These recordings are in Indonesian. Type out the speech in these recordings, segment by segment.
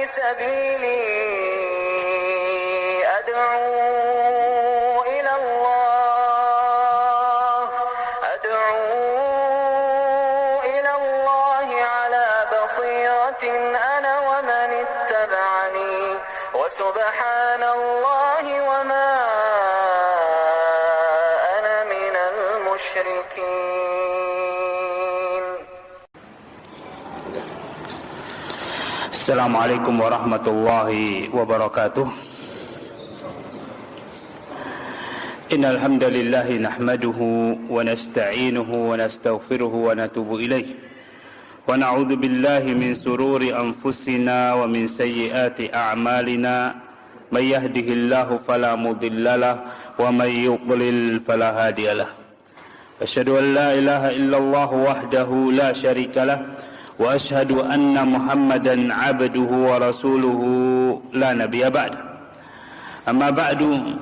سبيلي أدعو إلى الله على بصيرة أنا ومن اتبعني وسبحان الله وما أنا من المشركين. Assalamualaikum warahmatullahi wabarakatuh. Innal hamdalillah nahmaduhu wa nasta'inuhu wa nastaghfiruhu wa natubu ilaih. Wa na'udzu billahi min sururi anfusina wa min sayyiati a'malina. May yahdihillahu fala mudhillalah wa may yudlil fala hadiyalah. Asyhadu an la ilaha illallah wahdahu la syarikalah wa asyhadu anna Muhammadan 'abduhu wa rasuluhu la nabiyya ba'da. Amma ba'du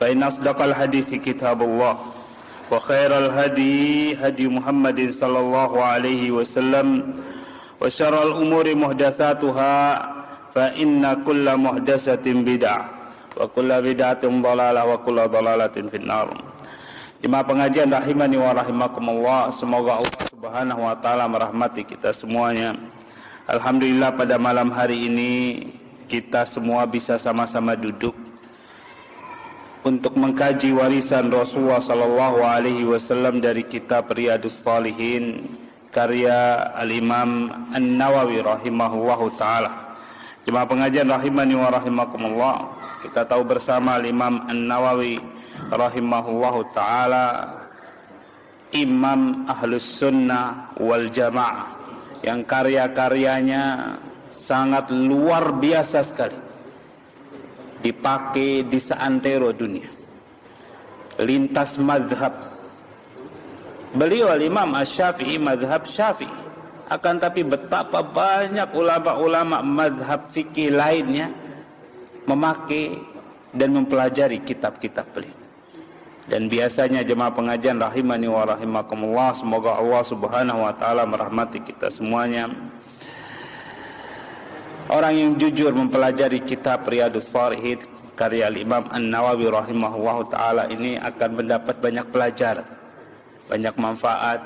fa inna asdaqal haditsi kitabullah wa khairal hadi hadi Muhammadin sallallahu alaihi wasallam wa syarral umuri muhdatsatuha fa inna kulla muhdatsatin bid'ah wa kulla bid'atin dhalalah wa kulla dhalalatin finnar. Jemaah pengajian rahimani wa rahimakumullah, semoga Allah Subhanahu wa taala merahmati kita semuanya. Alhamdulillah pada malam hari ini kita semua bisa sama-sama duduk untuk mengkaji warisan Rasulullah sallallahu alaihi wasallam dari kitab Riyadhus Shalihin karya Al-Imam An-Nawawi rahimahullahu taala. Jemaah pengajian rahimani wa rahimakumullah, kita tahu bersama Al-Imam An-Nawawi rahimahullahu ta'ala imam ahlus sunnah wal jamaah yang karya-karyanya sangat luar biasa sekali, dipakai di seantero dunia, lintas madhab. Beliau Imam Asy-Syafi'i madhab Syafi'i, akan tapi betapa banyak ulama-ulama madhab fikih lainnya memakai dan mempelajari kitab-kitab beliau. Dan biasanya jemaah pengajian rahimani wa rahimakumullah, semoga Allah Subhanahu wa taala merahmati kita semuanya, orang yang jujur mempelajari kitab Riyadhus Shalihin karya Imam An-Nawawi rahimahullahu taala ini akan mendapat banyak pelajaran, banyak manfaat,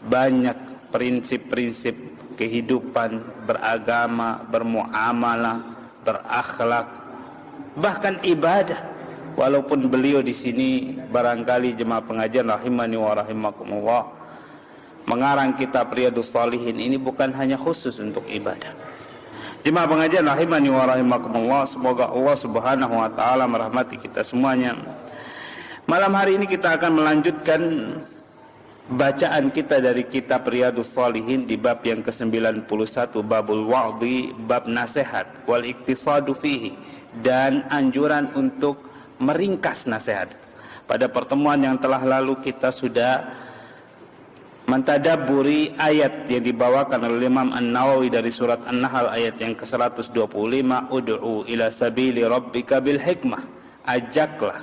banyak prinsip-prinsip kehidupan beragama, bermuamalah, berakhlak, bahkan ibadah. Walaupun beliau di sini barangkali jemaah pengajian rahimani wa rahimakumullah mengarang kitab Riyadhus Shalihin ini bukan hanya khusus untuk ibadah. Jemaah pengajian rahimani wa rahimakumullah, semoga Allah Subhanahu wa taala merahmati kita semuanya. Malam hari ini kita akan melanjutkan bacaan kita dari kitab Riyadhus Shalihin di bab yang ke-91, babul wa'dhi, bab nasihat wal iktisadu fihi, dan anjuran untuk meringkas nasihat. Pada pertemuan yang telah lalu kita sudah mentadabburi ayat yang dibawakan oleh Imam An-Nawawi dari surat An-Nahl ayat yang ke-125, ud'u ila sabili rabbika bil hikmah, ajaklah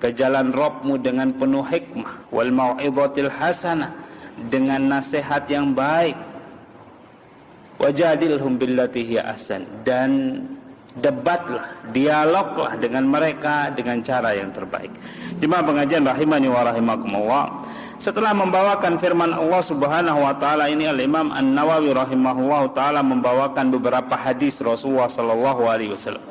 ke jalan Rabbmu dengan penuh hikmah, wal mau'izatil hasanah, dengan nasihat yang baik, wajadilhum billati hiya ahsan, dan debatlah, dialoglah dengan mereka dengan cara yang terbaik. Jemaah pengajian rahimani wa rahimakumullah, setelah membawakan firman Allah Subhanahu wa taala ini, Al-Imam An-Nawawi rahimahullah taala membawakan beberapa hadis Rasulullah sallallahu alaihi wasallam.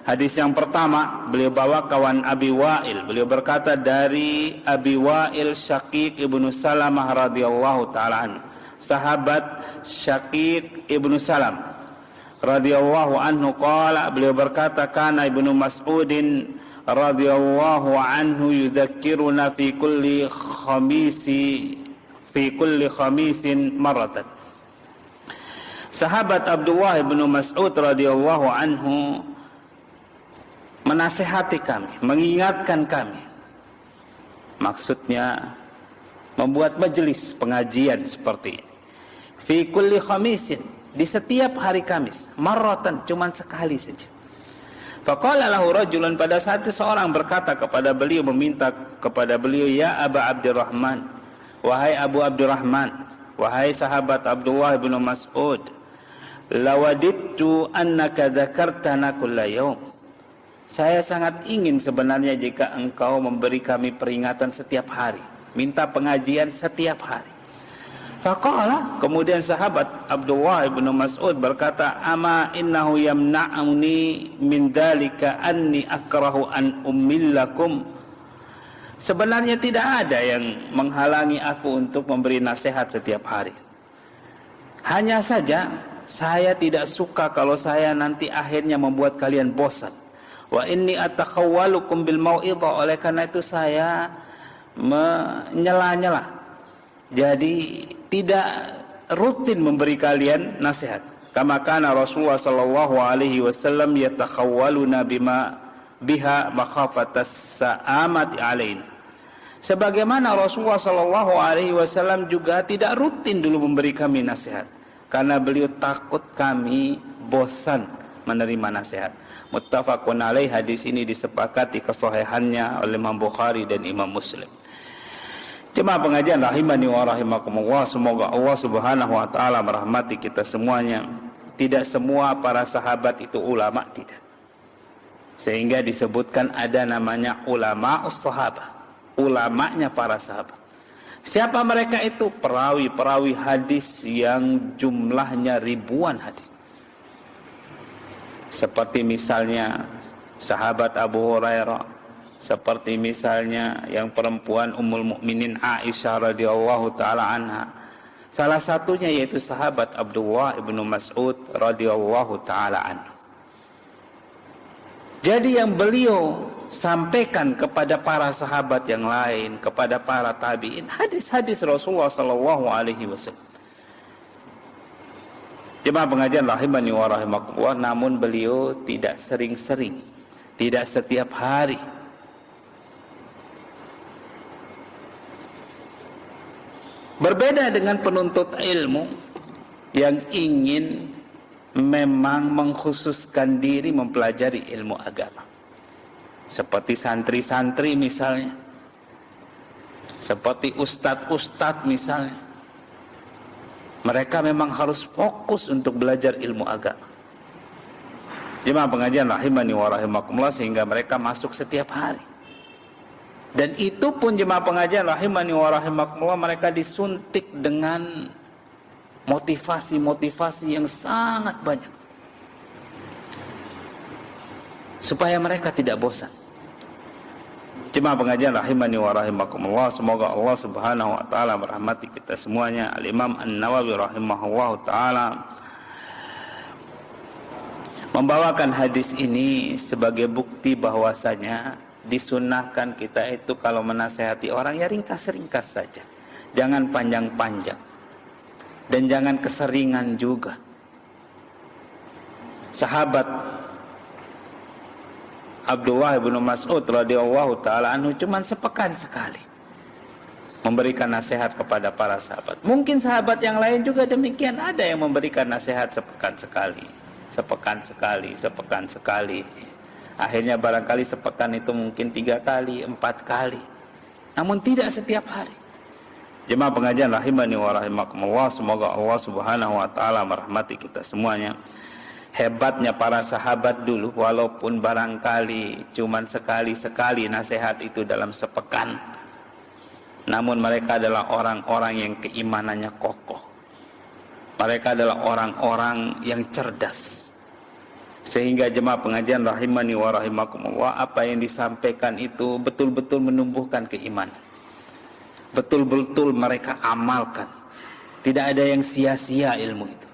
Hadis yang pertama beliau bawa kawan Abi Wa'il, beliau berkata dari Abi Wa'il Syaqiq ibnu Salamah radhiyallahu taala anhu, sahabat Syaqiq ibnu Salam radhiyallahu anhu, qala, beliau berkata, kana Ibnu Mas'udin radhiyallahu anhu yudzakkiruna fi kulli khamisin marratan. Sahabat Abdullah ibnu Mas'ud radhiyallahu anhu menasihati kami, mengingatkan kami, maksudnya membuat majelis pengajian seperti ini, fi kulli khamisin, di setiap hari Kamis, marratan, cuman sekali saja. Faqala lahu rajulun, pada saat itu seorang berkata kepada beliau, meminta kepada beliau, ya Aba Abdurrahman, wahai Abu Abdurrahman, wahai sahabat Abdullah bin Mas'ud, lawadittu annaka dzakartana kulla yaum. Saya sangat ingin sebenarnya jika engkau memberi kami peringatan setiap hari, minta pengajian setiap hari. Faqala, kemudian sahabat Abdullah bin Mas'ud berkata, ama innahu yamna'uni min dzalika anni akrahu an ummillakum. Sebenarnya tidak ada yang menghalangi aku untuk memberi nasihat setiap hari. Hanya saja saya tidak suka kalau saya nanti akhirnya membuat kalian bosan. Wa inni atakhawwalukum bil mau'idhah, oleh karena itu saya menyela-nyela. Jadi tidak rutin memberi kalian nasihat. Kama kana Rasulullah sallallahu alaihi wasallam yatakhawwaluna biha makhafatas sa'amati alaina. Sebagaimana Rasulullah sallallahu alaihi wasallam juga tidak rutin dulu memberi kami nasihat karena beliau takut kami bosan menerima nasihat. Muttafaqun alaih, hadis ini disepakati kesahihannya oleh Imam Bukhari dan Imam Muslim. Jemaah pengajian rahimani wa rahimakumullah, semoga Allah Subhanahu wa taala merahmati kita semuanya. Tidak semua para sahabat itu ulama, tidak. Sehingga disebutkan ada namanya ulama'us sahabah, ulamanya para sahabat. Siapa mereka itu? Perawi-perawi hadis yang jumlahnya ribuan hadis. Seperti misalnya sahabat Abu Hurairah, seperti misalnya yang perempuan Ummul Mukminin Aisyah radhiyallahu taala anha. Salah satunya yaitu sahabat Abdullah bin Mas'ud radhiyallahu taala anhu. Jadi yang beliau sampaikan kepada para sahabat yang lain, kepada para tabi'in, hadis-hadis Rasulullah sallallahu alaihi wasallam. Jemaah pengajian rahimani wa rahimakumullah, namun beliau tidak sering-sering, tidak setiap hari. Berbeda dengan penuntut ilmu yang ingin memang mengkhususkan diri mempelajari ilmu agama. Seperti santri-santri misalnya, seperti ustadz-ustadz misalnya. Mereka memang harus fokus untuk belajar ilmu agama. Jemaah pengajian rahimani wa rahimakumullah, sehingga mereka masuk setiap hari. Dan itu pun jemaah pengajian rahimani wa rahimakumullah, mereka disuntik dengan motivasi-motivasi yang sangat banyak, supaya mereka tidak bosan. Jemaah pengajian rahimani wa rahimakumullah, semoga Allah Subhanahu wa taala merahmati kita semuanya. Al-Imam An-Nawawi rahimahullah taala membawakan hadis ini sebagai bukti bahwasanya disunahkan kita itu kalau menasehati orang ya ringkas-ringkas saja, jangan panjang-panjang dan jangan keseringan juga. Sahabat Abdullah bin Mas'ud radhiyallahu taala anhu cuman sepekan sekali memberikan nasihat kepada para sahabat. Mungkin sahabat yang lain juga demikian, ada yang memberikan nasihat sepekan sekali, sepekan sekali, sepekan sekali. Akhirnya barangkali sepekan itu mungkin 3 kali, 4 kali. Namun tidak setiap hari. Jemaah pengajian rahimani wa rahimakumullah, semoga Allah Subhanahu wa taala merahmati kita semuanya. Hebatnya para sahabat dulu, walaupun barangkali cuman sekali-sekali nasihat itu dalam sepekan, namun mereka adalah orang-orang yang keimanannya kokoh. Mereka adalah orang-orang yang cerdas. Sehingga jemaah pengajian rahimani wa rahimakumullah, apa yang disampaikan itu betul-betul menumbuhkan keimanan. Betul-betul mereka amalkan. Tidak ada yang sia-sia ilmu itu.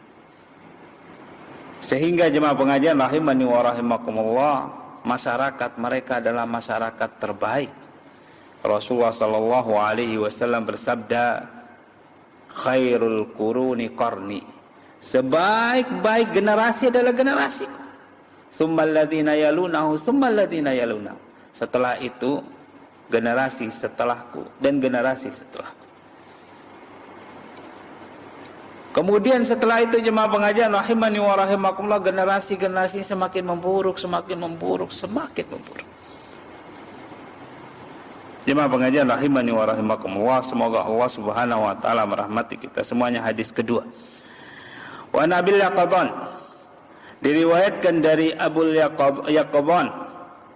Sehingga jemaah pengajian rahimani wa rahimakumullah, masyarakat mereka adalah masyarakat terbaik. Rasulullah sallallahu alaihi wasallam bersabda, khairul quruni qarni, sebaik-baik generasi adalah generasi. Tsummal ladzina yalunahu, tsummal ladzina yalunahu. Setelah itu generasi setelahku dan generasi setelahku. Kemudian setelah itu jemaah pengajian rahimani wa rahimakumullah, generasi-generasi semakin memburuk, semakin memburuk, semakin memburuk. Jemaah pengajian rahimani wa rahimakumullah, semoga Allah Subhanahu wa taala merahmati kita semuanya. Hadis kedua. Wa Nabil Yaqadhan, diriwayatkan dari Abu Yaqadhan,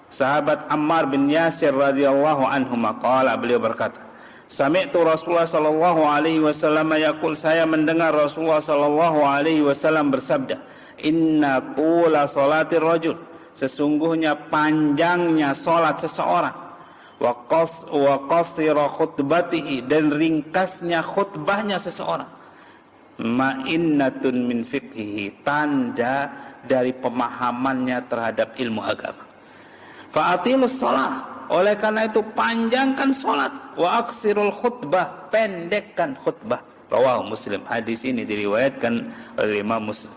sahabat Ammar bin Yasir radhiyallahu anhu, maqala, beliau berkata, sami'tu Rasulullah sallallahu alaihi wasallam yaqul, saya mendengar Rasulullah sallallahu alaihi wasallam bersabda, inna tula salatir rajul, sesungguhnya panjangnya salat seseorang, wa qasira khutbatihi, dan ringkasnya khutbahnya seseorang, ma'innatun min fiqhihi, tanda dari pemahamannya terhadap ilmu agama. Fa'atilus shalah, oleh karena itu panjangkan salat, wa aksirul khutbah, pendekkan khutbah. Rawahu Muslim, hadis ini diriwayatkan oleh Imam Muslim.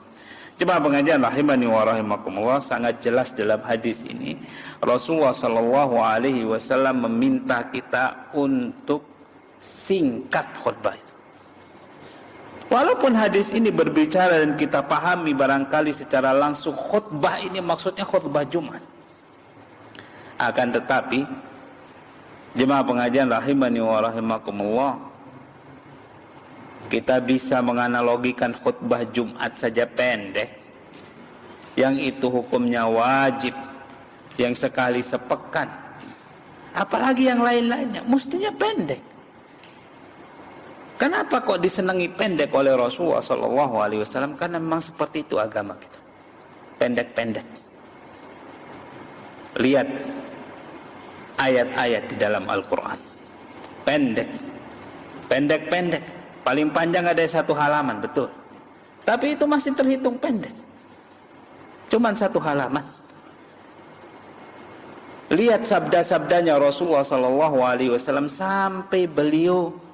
Jemaah pengajian rahimani wa rahimakumullah, sangat jelas dalam hadis ini Rasulullah sallallahu alaihi wasallam meminta kita untuk singkat khutbah itu. Walaupun hadis ini berbicara dan kita pahami barangkali secara langsung khutbah ini maksudnya khutbah Jumat, akan tetapi jemaah pengajian rahimani wa rahimakumullah, kita bisa menganalogikan khutbah Jumat saja pendek, yang itu hukumnya wajib, yang sekali sepekan, apalagi yang lain-lainnya mestinya pendek. Kenapa kok disenangi pendek oleh Rasulullah sallallahu alaihi wasallam? Karena memang seperti itu agama kita, pendek-pendek. Lihat ayat-ayat di dalam Al-Quran, pendek, paling panjang ada 1 halaman, betul, tapi itu masih terhitung pendek, cuman 1 halaman. Lihat sabda-sabdanya Rasulullah sallallahu alaihi wasallam sampai beliau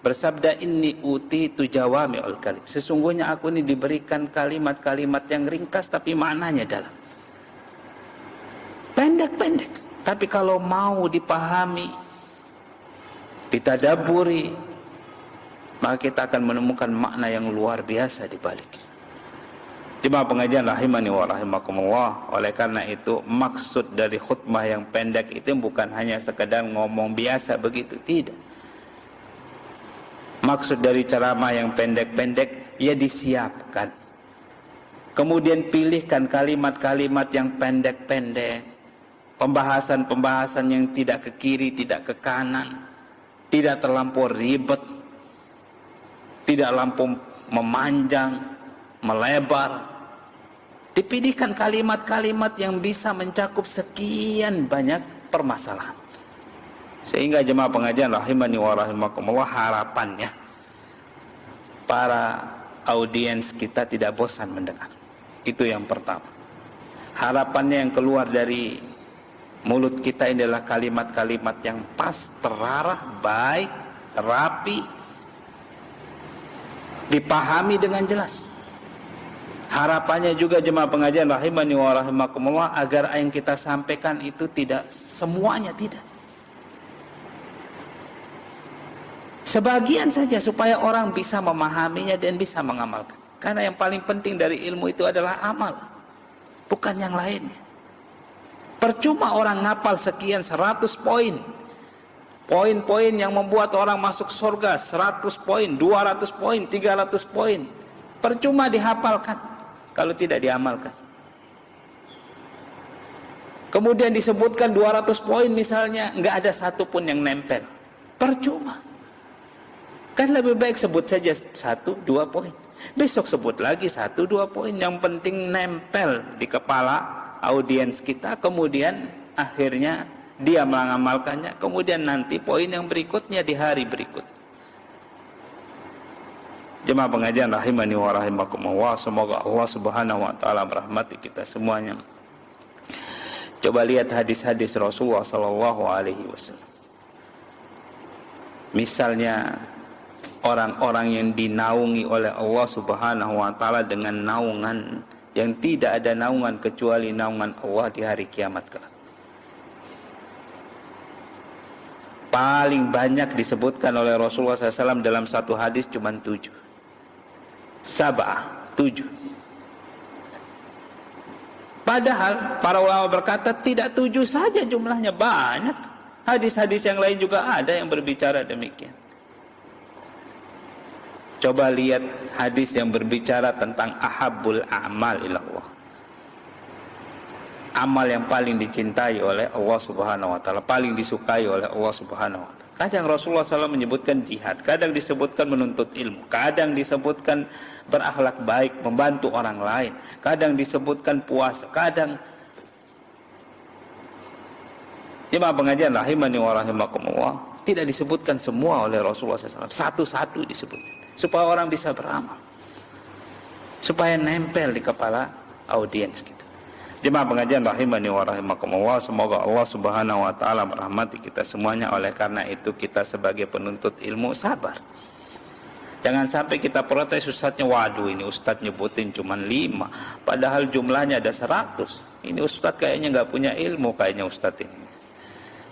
bersabda, inni utitu jawami'ul kalim, sesungguhnya aku ini diberikan kalimat-kalimat yang ringkas tapi maknanya dalam. Pendek-pendek, tapi kalau mau dipahami, ditadaburi, maka kita akan menemukan makna yang luar biasa di balik. Jemaah pengajian rahimani wa rahimakumullah, oleh karena itu maksud dari khutbah yang pendek itu bukan hanya sekedar ngomong biasa begitu, tidak. Maksud dari ceramah yang pendek-pendek, ya disiapkan, kemudian pilihkan kalimat-kalimat yang pendek-pendek, pembahasan-pembahasan yang tidak ke kiri, tidak ke kanan, tidak terlampau ribet, tidak lampau memanjang, melebar. Dipilihkan kalimat-kalimat yang bisa mencakup sekian banyak permasalahan, sehingga jemaah pengajian rahimani wa rahimakumullah, harapannya para audiens kita tidak bosan mendengar. Itu yang pertama. Harapannya yang keluar dari mulut kita ini adalah kalimat-kalimat yang pas, terarah, baik, rapi, dipahami dengan jelas. Harapannya juga jemaah pengajian rahimani wa rahimakumullah, agar yang kita sampaikan itu tidak semuanya, tidak, sebagian saja, supaya orang bisa memahaminya dan bisa mengamalkan. Karena yang paling penting dari ilmu itu adalah amal, bukan yang lainnya. Percuma orang ngapal sekian 100 poin, poin-poin yang membuat orang masuk surga 100 poin, 200 poin, 300 poin, percuma dihafalkan kalau tidak diamalkan. Kemudian disebutkan 200 poin misalnya, nggak ada satu pun yang nempel, percuma. Kan lebih baik sebut saja 1-2 poin, besok sebut lagi 1-2 poin, yang penting nempel di kepala audiens kita, kemudian akhirnya dia mengamalkannya, kemudian nanti poin yang berikutnya di hari berikut. Jemaah pengajian rahimani wa rahimakumullah, semoga Allah subhanahu wa ta'ala merahmati kita semuanya. Coba lihat hadis-hadis Rasulullah sallallahu alaihi wasallam. Misalnya orang-orang yang dinaungi oleh Allah subhanahu wa ta'ala dengan naungan yang tidak ada naungan kecuali naungan Allah di hari kiamat kelak. Paling banyak disebutkan oleh Rasulullah SAW dalam satu hadis cuma 7. 7. Padahal para ulama berkata tidak 7 saja jumlahnya, banyak. Hadis-hadis yang lain juga ada yang berbicara demikian. Coba lihat hadis yang berbicara tentang ahabbul a'mal ilallah. Amal yang paling dicintai oleh Allah Subhanahu wa taala, paling disukai oleh Allah Subhanahu wa taala. Kadang Rasulullah SAW menyebutkan jihad, kadang disebutkan menuntut ilmu, kadang disebutkan berakhlak baik, membantu orang lain, kadang disebutkan puasa, kadang jemaah pengajian rahimani wa rahimakumullah, tidak disebutkan semua oleh Rasulullah SAW, satu-satu disebutkan supaya orang bisa beramal, supaya nempel di kepala audiens kita. Jemaah pengajian rahimani wa rahimakumullah, semoga Allah Subhanahu wa taala merahmati kita semuanya. Oleh karena itu kita sebagai penuntut ilmu sabar. Jangan sampai kita protes ustadznya, waduh ini ustadz nyebutin cuma 5 padahal jumlahnya ada 100. Ini ustadz kayaknya nggak punya ilmu kayaknya ustadz ini.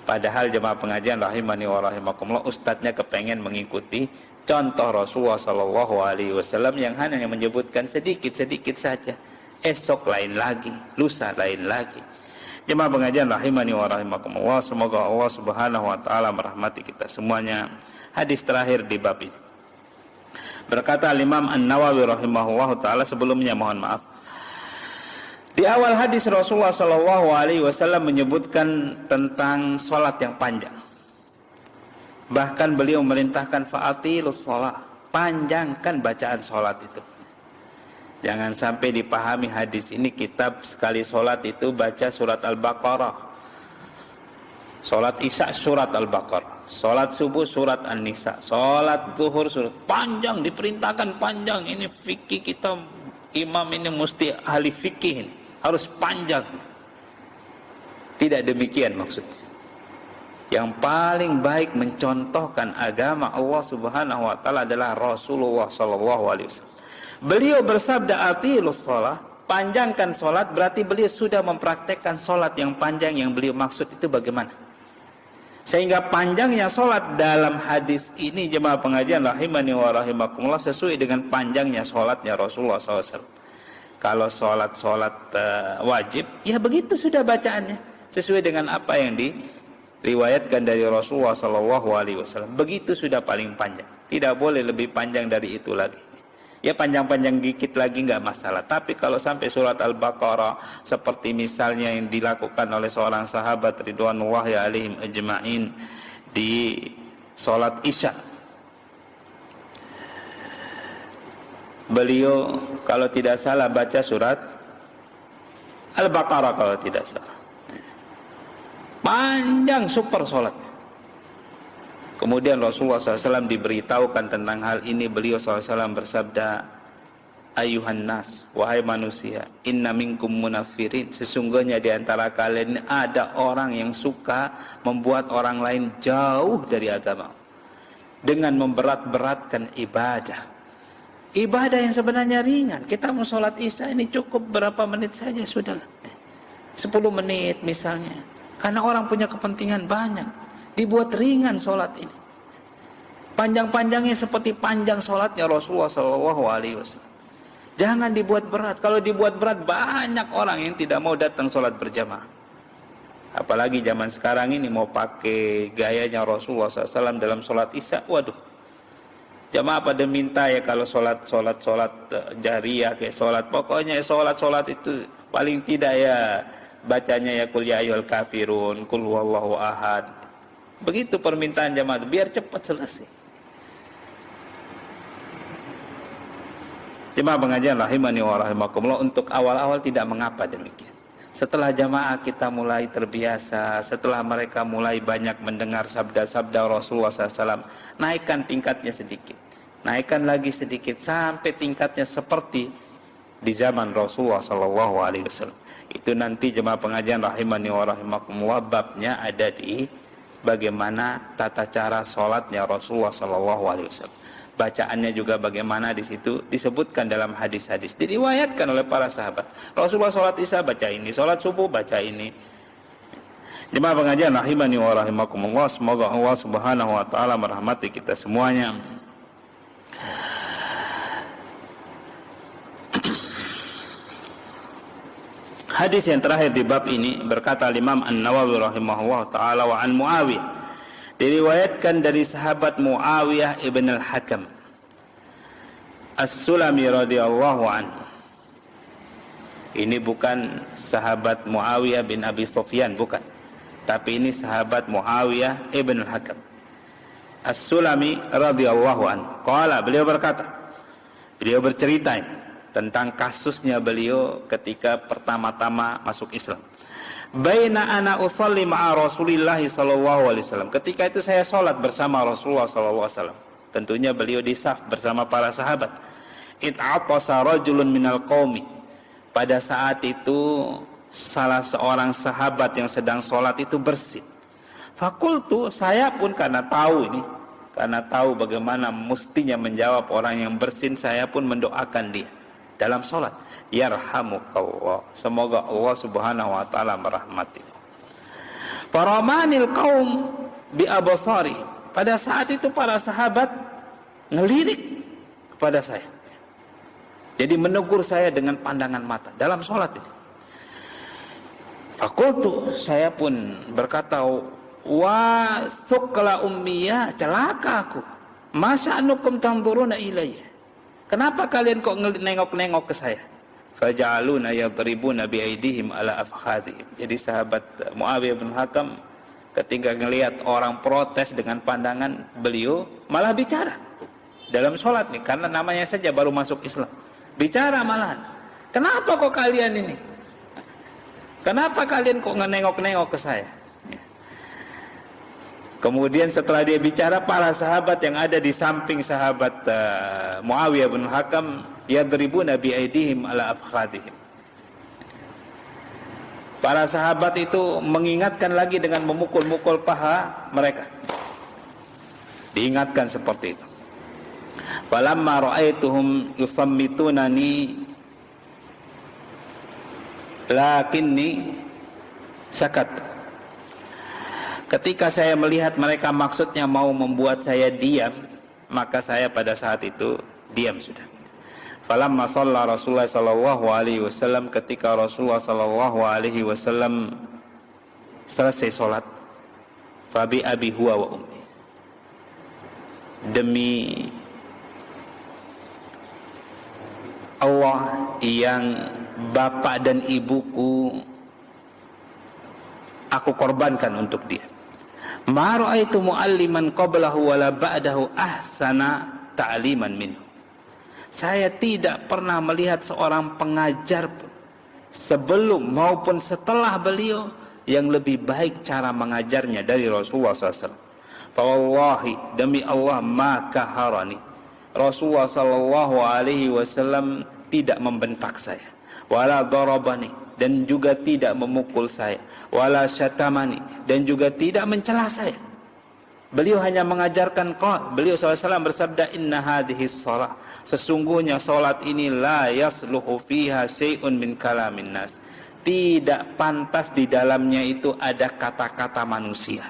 Padahal jemaah pengajian rahimani wa rahimakumullah, ustadznya kepengen mengikuti contoh Rasulullah sallallahu alaihi wasallam yang hanya menyebutkan sedikit-sedikit saja. Esok lain lagi, lusa lain lagi. Jemaah pengajian rahimani wa rahimakumullah, semoga Allah Subhanahu wa taala merahmati kita semuanya. Hadis terakhir di bab ini. Berkata Imam An-Nawawi rahimahullah taala, sebelumnya mohon maaf. Di awal hadis Rasulullah sallallahu alaihi wasallam menyebutkan tentang salat yang panjang. Bahkan beliau memerintahkan fa'atilus shalah, panjangkan bacaan salat itu. Jangan sampai dipahami hadis ini kitab sekali sholat itu baca surat Al-Baqarah, sholat isya surat Al-Baqarah, sholat subuh surat An-Nisa, sholat zuhur surat panjang, diperintahkan panjang. Ini fikih kita, imam ini mesti ahli fikih, harus panjang. Tidak demikian maksudnya. Yang paling baik mencontohkan agama Allah Subhanahu wa taala adalah Rasulullah sallallahu alaihi wasallam. Beliau bersabda atilus shalah, panjangkan sholat, berarti beliau sudah mempraktekkan sholat yang panjang yang beliau maksud itu bagaimana. Sehingga panjangnya sholat dalam hadis ini jemaah pengajian rahimani wa rahimakumullah sesuai dengan panjangnya sholatnya Rasulullah SAW. Kalau sholat wajib, ya begitu sudah bacaannya, sesuai dengan apa yang diriwayatkan dari Rasulullah SAW. Begitu sudah paling panjang, tidak boleh lebih panjang dari itu lagi. Ya panjang-panjang dikit lagi nggak masalah. Tapi kalau sampai surat Al-Baqarah seperti misalnya yang dilakukan oleh seorang sahabat ridwanullahi alaihim ajma'in di sholat isya, beliau kalau tidak salah baca surat Al-Baqarah kalau tidak salah, panjang super sholat. Kemudian Rasulullah SAW diberitahukan tentang hal ini. Beliau SAW bersabda, ayuhan nas, wahai manusia, inna minkum munafirin, sesungguhnya di antara kalian ada orang yang suka membuat orang lain jauh dari agama dengan memberat-beratkan ibadah. Ibadah yang sebenarnya ringan. Kita mau sholat isya ini cukup berapa menit saja sudah, 10 menit misalnya. Karena orang punya kepentingan banyak, dibuat ringan sholat ini. Panjang-panjangnya seperti panjang sholatnya Rasulullah SAW. Jangan dibuat berat. Kalau dibuat berat, banyak orang yang tidak mau datang sholat berjamaah. Apalagi zaman sekarang ini mau pakai gayanya Rasulullah SAW dalam sholat isya. Waduh, jamaah pada minta ya kalau sholat jariyah kayak sholat, pokoknya sholat itu paling tidak ya bacanya ya qul ya ayyuhal kafirun, qul huwallahu ahad. Begitu permintaan jamaah biar cepat selesai. Jemaah pengajian rahimani wa rahimakumullah, untuk awal-awal tidak mengapa demikian. Setelah jamaah kita mulai terbiasa, setelah mereka mulai banyak mendengar sabda-sabda Rasulullah SAW, naikkan tingkatnya sedikit, naikkan lagi sedikit sampai tingkatnya seperti di zaman Rasulullah SAW. Itu nanti jemaah pengajian rahimani wa rahimakumullah babnya ada di bagaimana tata cara sholatnya Rasulullah SAW. Bacaannya juga bagaimana di situ disebutkan dalam hadis-hadis. Diriwayatkan oleh para sahabat. Rasulullah sholat isya baca ini, sholat subuh baca ini. Jemaah pengajian rahimani wa rahimakumullah, semoga Allah Subhanahu wa taala merahmati kita semuanya. Hadis yang terakhir di bab ini berkata Imam An-Nawawi rahimahullah ta'ala, wa an Muawiyah, diriwayatkan dari sahabat Muawiyah ibn al-Hakam, As-Sulami radhiyallahu anhu. Ini bukan sahabat Muawiyah bin Abi Sufyan, bukan. Tapi ini sahabat Muawiyah ibn al-Hakam. As-Sulami radhiyallahu anhu. Qala, beliau berkata, beliau bercerita tentang kasusnya beliau ketika pertama-tama masuk Islam. Baina ana usalli ma'a Rasulillah sallallahu alaihi wasallam. Ketika itu saya salat bersama Rasulullah sallallahu alaihi wasallam. Tentunya beliau di saf bersama para sahabat. It'atasa rajulun minal qaumi. Pada saat itu salah seorang sahabat yang sedang sholat itu bersin. Fakultu, saya pun karena tahu bagaimana mestinya menjawab orang yang bersin, saya pun mendoakan dia dalam sholat. Yarhamukallah, semoga Allah subhanahu wa ta'ala merahmati. Faramanil qaum bi abasari. Pada saat itu para sahabat ngelirik kepada saya. Jadi menegur saya dengan pandangan mata dalam sholat ini. Fakultu, saya pun berkata, wa sukla ummiyah, celaka aku. Masa anukum tanzuruna ilayya. Kenapa kalian kok nengok-nengok ke saya? Faja'aluna yadribuna biaidihim ala afkhadihim. Jadi sahabat Muawiyah bin Hakam ketika ngelihat orang protes dengan pandangan beliau, malah bicara dalam sholat nih, karena namanya saja baru masuk Islam. Bicara malahan. Kenapa kok kalian ini? Kenapa kalian kok nengok-nengok ke saya? Kemudian setelah dia bicara, para sahabat yang ada di samping sahabat Muawiyah bin Hakam yadribuna biaidihim ala afkhadihim. Para sahabat itu mengingatkan lagi dengan memukul-mukul paha mereka. Diingatkan seperti itu. Falamma ra'aituhum yusammitunani lakinni sakat. Ketika saya melihat mereka maksudnya mau membuat saya diam, maka saya pada saat itu diam sudah. Falamma shalla Rasulullah sallallahu alaihi wasallam, ketika Rasulullah sallallahu alaihi wasallam selesai salat, fabi abi huwa wa ummi, demi Allah yang bapak dan ibuku aku korbankan untuk dia. Ma ra'aitu mu'alliman qablahu wala ba'dahu ahsana ta'liman minhu. Saya tidak pernah melihat seorang pengajar sebelum maupun setelah beliau yang lebih baik cara mengajarnya dari Rasulullah SAW. Fawallahi, demi Allah, maka harani, Rasulullah sallallahu alaihi wasallam tidak membentak saya, wala darabani, dan juga tidak memukul saya, wala syatamani, dan juga tidak mencela saya. Beliau hanya mengajarkan beliau SAW bersabda, inna hadhihi shalah, sesungguhnya salat ini la yasluhu fiha syai'un min kalamin nas, tidak pantas di dalamnya itu ada kata-kata manusia.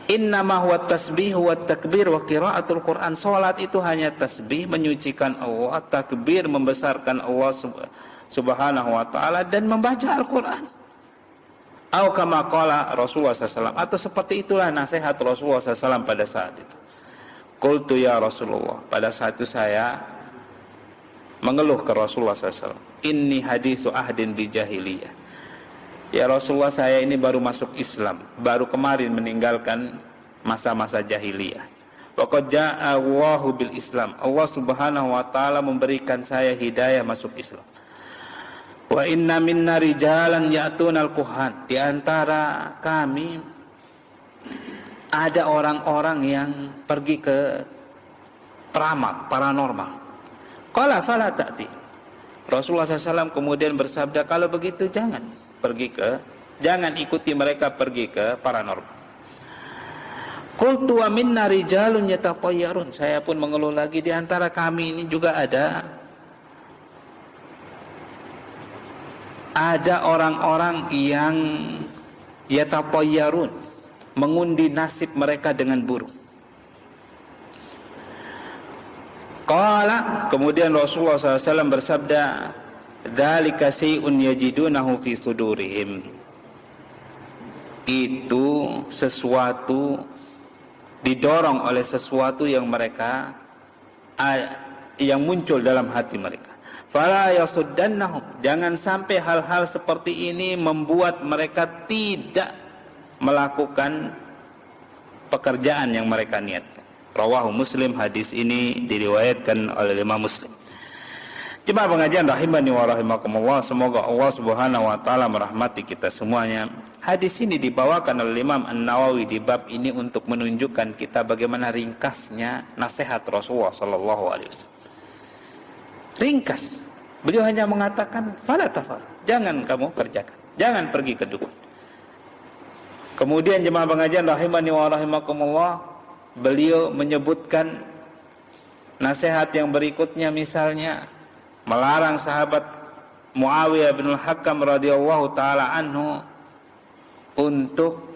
Innama huwa tasbih wa takbir wa qiraatul Quran. Salat itu hanya tasbih, menyucikan Allah, takbir, membesarkan Allah subhanahu wa ta'ala, dan membaca Al-Quran. Atau kama qala Rasulullah SAW, atau seperti itulah nasihat Rasulullah SAW pada saat itu. Qultu ya Rasulullah, pada saat itu saya mengeluh ke Rasulullah SAW, inni hadisu ahdin bi jahiliyah. Ya Rasulullah, saya ini baru masuk Islam, baru kemarin meninggalkan masa-masa jahiliyah. Waqad jaa Allahu bil Islam, Allah subhanahu wa ta'ala memberikan saya hidayah masuk Islam. Wa inna minna rijalan ya'tunal kuhan, di antara kami ada orang-orang yang pergi ke peramal, paranormal. Qala fala ta'ti. Rasulullah SAW kemudian bersabda, kalau begitu jangan ikuti mereka pergi ke paranormal. Qultu wa minna rijalun yatatayyarun, saya pun mengeluh lagi, di antara kami ini juga ada orang-orang yang yatatayyarun, mengundi nasib mereka dengan burung. Qala, kemudian Rasulullah SAW bersabda, dzalika syai'un yajidunahu fi sudurihim, itu sesuatu, didorong oleh sesuatu yang mereka yang muncul dalam hati mereka. Fala yasuddannahum, jangan sampai hal-hal seperti ini membuat mereka tidak melakukan pekerjaan yang mereka niatkan. Rawahu Muslim, hadis ini diriwayatkan oleh Imam Muslim. Jemaah pengajian rahimani wa rahimakumullah, semoga Allah Subhanahu wa taala merahmati kita semuanya. Hadis ini dibawakan oleh Imam An-Nawawi di bab ini untuk menunjukkan kita bagaimana ringkasnya nasihat Rasulullah sallallahu alaihi wasallam. Ringkas. Beliau hanya mengatakan fala tafal, jangan kamu kerjakan, jangan pergi ke dukun. Kemudian jemaah pengajian rahimani wa rahimakumullah, beliau menyebutkan nasihat yang berikutnya, misalnya melarang sahabat Muawiyah bin Al-Hakam radhiyallahu taala anhu untuk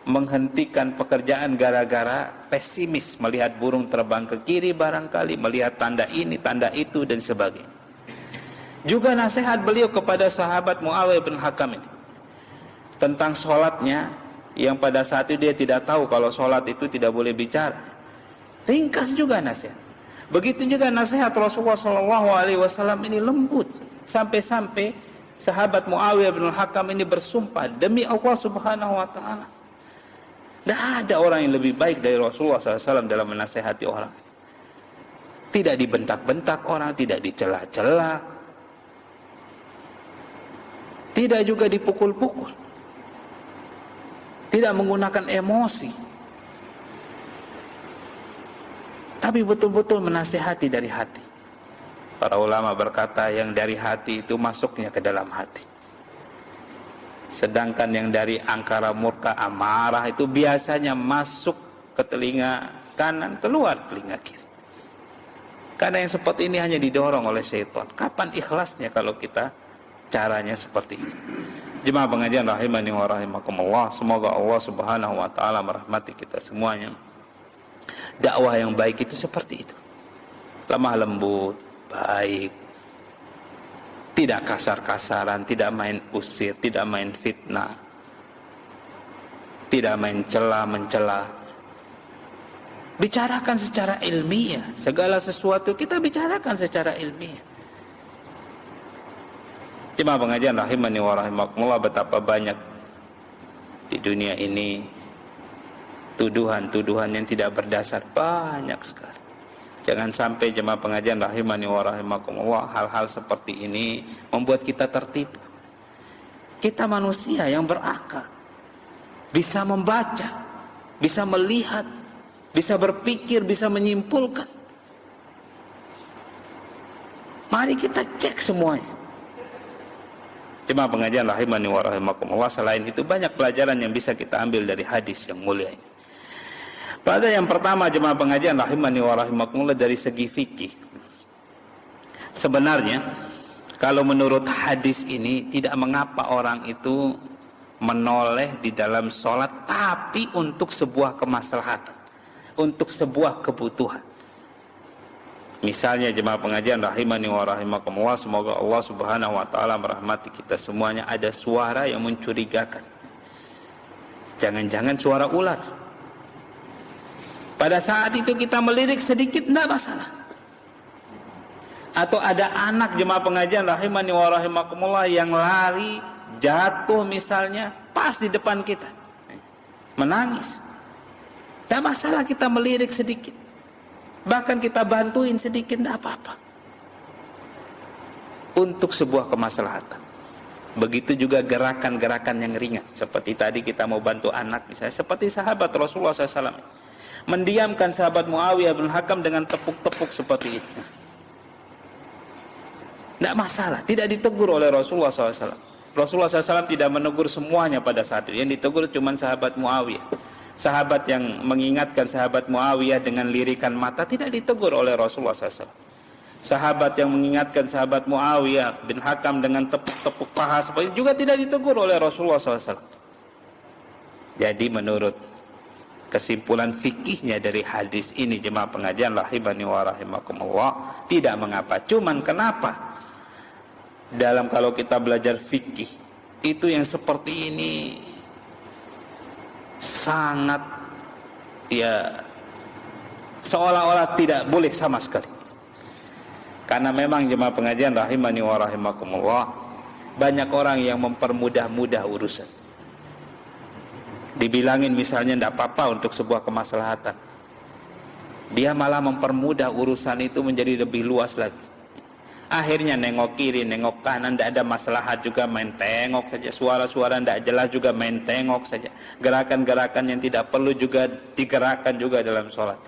menghentikan pekerjaan gara-gara pesimis, melihat burung terbang ke kiri barangkali, melihat tanda ini, tanda itu dan sebagainya. Juga nasihat beliau kepada sahabat Muawiyah bin Hakam ini tentang sholatnya, yang pada saat itu dia tidak tahu kalau sholat itu tidak boleh bicara. Ringkas juga nasihat. Begitu juga nasihat Rasulullah SAW ini lembut, sampai-sampai sahabat Muawiyah bin Hakam ini bersumpah demi Allah Subhanahu wa taala, tidak ada orang yang lebih baik dari Rasulullah SAW dalam menasihati orang. Tidak dibentak-bentak orang, tidak dicela-cela, tidak juga dipukul-pukul, tidak menggunakan emosi, tapi betul-betul menasihati dari hati. Para ulama berkata yang dari hati itu masuknya ke dalam hati, sedangkan yang dari angkara murka amarah itu biasanya masuk ke telinga kanan, keluar telinga kiri. Karena yang seperti ini hanya didorong oleh syaitan. Kapan ikhlasnya kalau kita caranya seperti ini? Jemaah pengajian rahimani wa rahimakumullah, semoga Allah Subhanahu wa taala merahmati kita semuanya. Dakwah yang baik itu seperti itu, lemah lembut, baik, tidak kasar-kasaran, tidak main usir, tidak main fitnah, tidak main mencela. Bicarakan secara ilmiah, segala sesuatu kita bicarakan secara ilmiah. Jemaah pengajian rahimani wa rahimakumullah, betapa banyak di dunia ini tuduhan-tuduhan yang tidak berdasar, banyak sekali. Jangan sampai jemaah pengajian rahimani wa rahimakumullah, hal-hal seperti ini membuat kita tertipu. Kita manusia yang berakal, bisa membaca, bisa melihat, bisa berpikir, bisa menyimpulkan. Mari kita cek semuanya. Jemaah pengajian rahimani wa rahimakumullah, selain itu banyak pelajaran yang bisa kita ambil dari hadis yang mulia ini. Pada yang pertama jemaah pengajian rahimani wa rahimakumullah, dari segi fikih, sebenarnya kalau menurut hadis ini tidak mengapa orang itu menoleh di dalam sholat, tapi untuk sebuah kemaslahatan, untuk sebuah kebutuhan. Misalnya jemaah pengajian rahimani wa rahimakumullah, semoga Allah Subhanahu wa taala merahmati kita semuanya, ada suara yang mencurigakan, jangan-jangan suara ular. Pada saat itu kita melirik sedikit, tidak masalah. Atau ada anak jemaah pengajian rahimani wa rahimakumullah yang lari, jatuh misalnya, pas di depan kita, menangis. Tidak masalah kita melirik sedikit, bahkan kita bantuin sedikit, tidak apa-apa, untuk sebuah kemaslahatan. Begitu juga gerakan-gerakan yang ringan, seperti tadi kita mau bantu anak misalnya, seperti sahabat Rasulullah SAW mendiamkan sahabat Muawiyah bin Hakam dengan tepuk-tepuk seperti itu, tidak masalah, tidak ditegur oleh Rasulullah SAW. Rasulullah SAW tidak menegur semuanya pada saat itu, yang ditegur cuma sahabat Muawiyah. Sahabat yang mengingatkan sahabat Muawiyah dengan lirikan mata tidak ditegur oleh Rasulullah SAW. Sahabat yang mengingatkan sahabat Muawiyah bin Hakam dengan tepuk-tepuk paha seperti itu juga tidak ditegur oleh Rasulullah SAW. Jadi menurut kesimpulan fikihnya dari hadis ini jemaah pengajian rahimani wa rahimakumullah, tidak mengapa. Cuman kenapa dalam kalau kita belajar fikih itu yang seperti ini sangat ya seolah-olah tidak boleh sama sekali. Karena memang jemaah pengajian rahimani wa rahimakumullah, banyak orang yang mempermudah-mudah urusan. Dibilangin misalnya tidak apa-apa untuk sebuah kemaslahatan, dia malah mempermudah urusan itu menjadi lebih luas lagi. Akhirnya nengok kiri, nengok kanan, tidak ada maslahat juga main tengok saja. Suara-suara tidak jelas juga main tengok saja. Gerakan-gerakan yang tidak perlu juga digerakkan juga dalam sholat.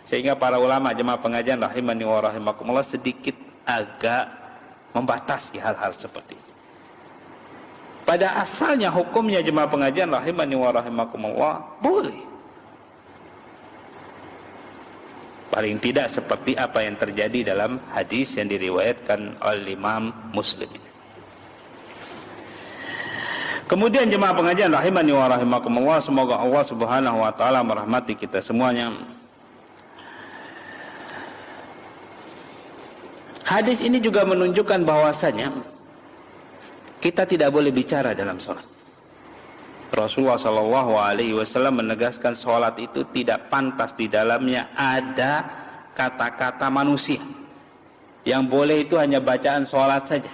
Sehingga para ulama jemaah pengajian rahimani wa rahimakumullah sedikit agak membatasi hal-hal seperti ini. Pada asalnya hukumnya jemaah pengajian rahimani wa rahimakumullah boleh. Paling tidak seperti apa yang terjadi dalam hadis yang diriwayatkan oleh Imam Muslim. Kemudian jemaah pengajian rahimani wa rahimakumullah, semoga Allah Subhanahu wa taala merahmati kita semuanya. Hadis ini juga menunjukkan bahwasanya kita tidak boleh bicara dalam sholat. Rasulullah SAW menegaskan sholat itu tidak pantas di dalamnya ada kata-kata manusia. Yang boleh itu hanya bacaan sholat saja.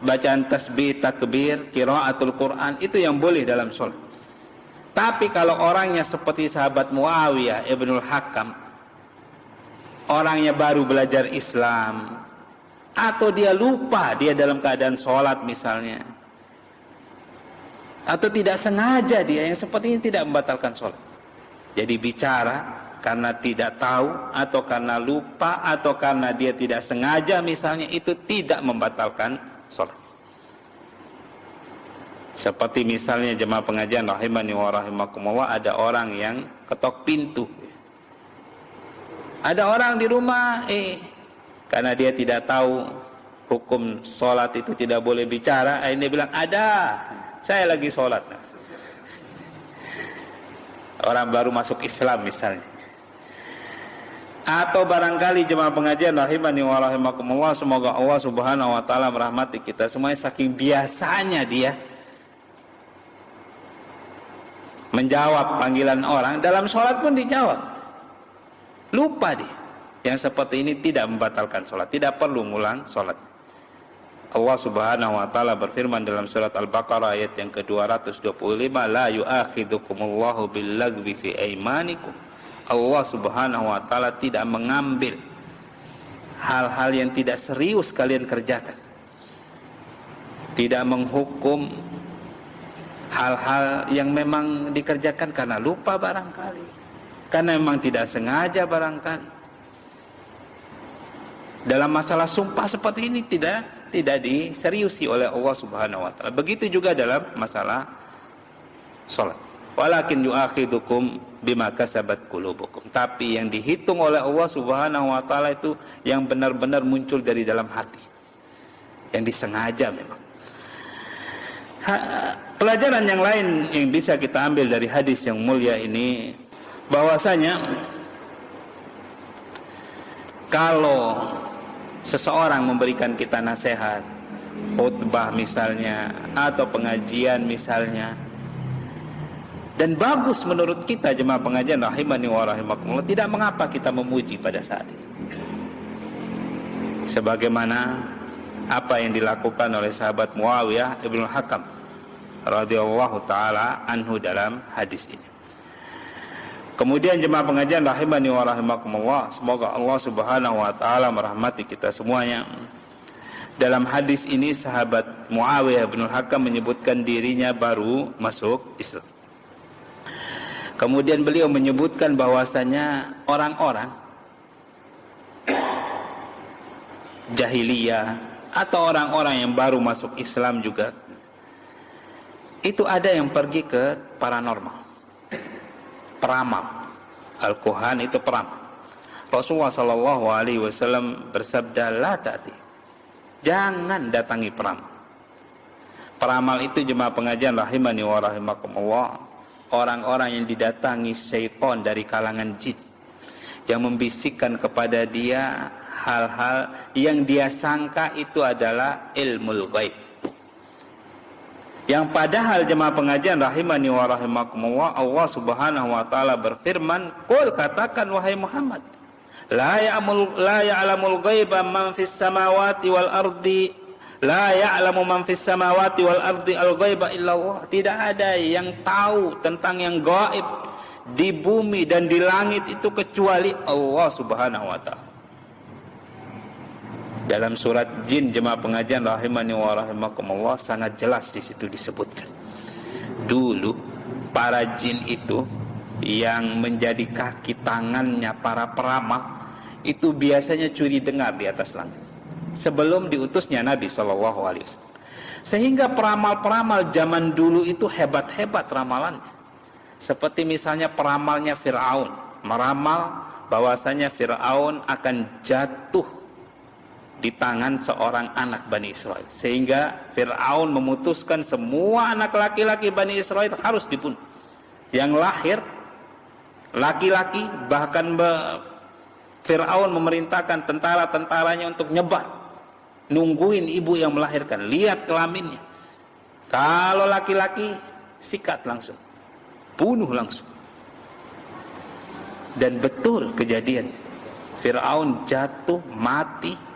Bacaan tasbih, takbir, qiraatul Quran, itu yang boleh dalam sholat. Tapi kalau orangnya seperti sahabat Muawiyah ibnul Hakam, orangnya baru belajar Islam, atau dia lupa dia dalam keadaan sholat misalnya, atau tidak sengaja, dia yang seperti ini tidak membatalkan sholat. Jadi bicara karena tidak tahu, atau karena lupa, atau karena dia tidak sengaja misalnya, itu tidak membatalkan sholat. Seperti misalnya jemaah pengajian rahimani wa rahimakumullah, ada orang yang ketok pintu. Ada orang di rumah, karena dia tidak tahu hukum sholat itu tidak boleh bicara, ini bilang, ada, saya lagi sholat. Orang baru masuk Islam misalnya. Atau barangkali jemaah pengajian rahimani wa rahimakumullah, semoga Allah Subhanahu wa taala merahmati kita semuanya, saking biasanya dia menjawab panggilan orang, dalam sholat pun dijawab. Lupa dia. Yang seperti ini tidak membatalkan sholat, tidak perlu ngulang sholat. Allah Subhanahu wa taala berfirman dalam surat Al-Baqarah ayat yang ke-225, la yu'akhidukumullahu billagwi fi aimanikum. Allah Subhanahu wa taala tidak mengambil hal-hal yang tidak serius kalian kerjakan. Tidak menghukum hal-hal yang memang dikerjakan karena lupa barangkali, karena memang tidak sengaja barangkali. Dalam masalah sumpah seperti ini tidak diseriusi oleh Allah Subhanahu wa taala. Begitu juga dalam masalah salat. Walakin yu'akhidukum bima kasabat qulubukum. Tapi yang dihitung oleh Allah Subhanahu wa taala itu yang benar-benar muncul dari dalam hati. Yang disengaja memang. Pelajaran yang lain yang bisa kita ambil dari hadis yang mulia ini, bahwasanya kalau seseorang memberikan kita nasihat, khutbah misalnya, atau pengajian misalnya, dan bagus menurut kita jemaah pengajian rahimani wa rahimakumullah, tidak mengapa kita memuji pada saat itu. Sebagaimana apa yang dilakukan oleh sahabat Muawiyah ibnul Hakam radhiyallahu taala anhu dalam hadis ini. Kemudian jemaah pengajian rahimani wa rahimakumullah, semoga Allah Subhanahu wa taala merahmati kita semuanya. Dalam hadis ini sahabat Muawiyah bin Hakam menyebutkan dirinya baru masuk Islam. Kemudian beliau menyebutkan bahwasanya orang-orang jahiliyah atau orang-orang yang baru masuk Islam juga, itu ada yang pergi ke paranormal, peramal. Al-Kuhan itu peramal. Rasulullah SAW bersabda, la ta'ti, jangan datangi peramal. Peramal itu jemaah pengajian rahimani wa rahimakumullah, orang-orang yang didatangi syaitan dari kalangan jin, yang membisikkan kepada dia hal-hal yang dia sangka itu adalah ilmul ghaib. Yang padahal jemaah pengajian rahimani wa rahimakumullah, Allah Subhanahu wa taala berfirman, "Qul," katakan wahai Muhammad, La ya'lamul ghaiba man fis samawati wal ardi. La ya'lamu man fis samawati wal ardi al-ghaiba illallah. Tidak ada yang tahu tentang yang gaib di bumi dan di langit itu kecuali Allah Subhanahu wa taala. Dalam surat Jin, jemaah pengajian rahimani wa rahimakumullah, sangat jelas di situ disebutkan. Dulu para jin itu yang menjadi kaki tangannya para peramal itu biasanya curi dengar di atas langit sebelum diutusnya Nabi SAW. Sehingga peramal-peramal zaman dulu itu hebat-hebat ramalannya. Seperti misalnya peramalnya Fir'aun, meramal bahwasanya Fir'aun akan jatuh di tangan seorang anak Bani Israel, sehingga Fir'aun memutuskan semua anak laki-laki Bani Israel harus dibunuh. Yang lahir laki-laki, bahkan Fir'aun memerintahkan tentara-tentaranya untuk nyebar, nungguin ibu yang melahirkan, lihat kelaminnya. Kalau laki-laki, sikat langsung, bunuh langsung. Dan betul kejadian, Fir'aun jatuh mati